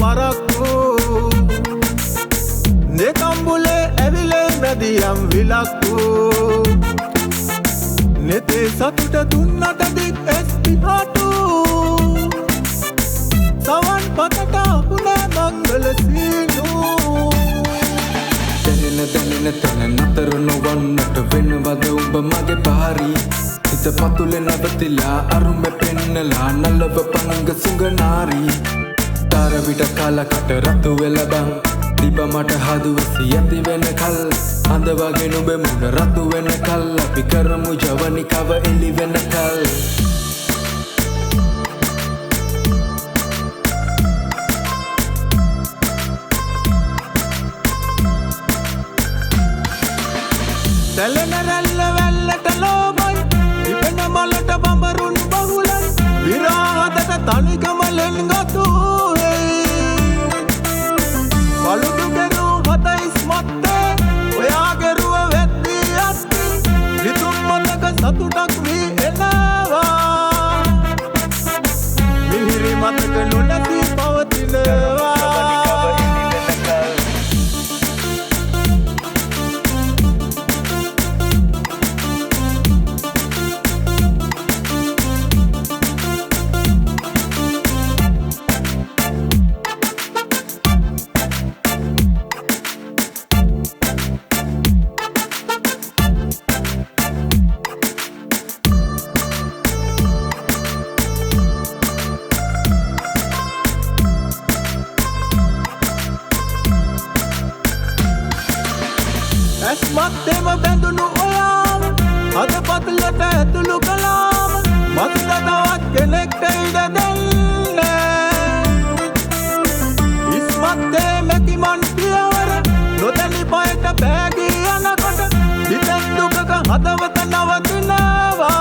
පරක්කු නෙකම්බුලේ ඇවිලේ මැදියම් විලක්කු නෙතේ සතුට දුන්නට දික් එස්පිහාටු සවන් පතට අපුනේ මංගල සීනු දැනෙන තැන නතර නොවන්නට වෙනවද උඹ මගේ පාරි හිත පතුලේ නවතිලා අරුමෙ පෙන්නලා නලව පංග සුඟනාරි තාර විට කාලකට රතු වෙලා බං දීප මට හදුවසි ඇති වෙන කල් අඳ වගේ නුඹේ මුණ රතු වෙන කල් අපි කරමු ජවනිකව එලි වෙන කල් සැලෙන රැල්ල වැල්ලට ලෝමයි ඉපෙන මලට බඹරුන් බහුලයි විරාහතට තනිකමලෙන් ගතුයි පළුදු ගෙරු හතයිස් මත්තේ ඔයා ගෙරුව වෙද්දී අස්ති රිතුම් මතක සතුටක් වී එනවා මිහිරි මතක නොනැති පවතිනවා ඇස්මත්තෙම බැඳුණු ඔයාම අද පතුලට ඇතුළු කලාම මස්ත තවත් කෙනෙක්ට ඉඩ දෙන්නේ ඉස්මත්තේ මැතිමන් පියවර නොදැනි පයට බෑගී යනකොට හිතෙන් දුකක හදවත නවතිනවා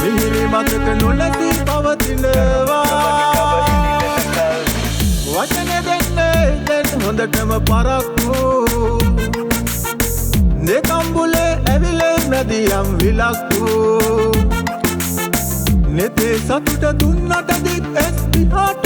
මිහිරි මතක නොනැති පවතිනවා වචන දෙන්නේ දැන් හොඳටම පරක්කු නෙකම්බුලේ ඇවිලේ මැදියම් විලක්කු නෙතේ සතුට දුන්නට දික් එස්පිහාටු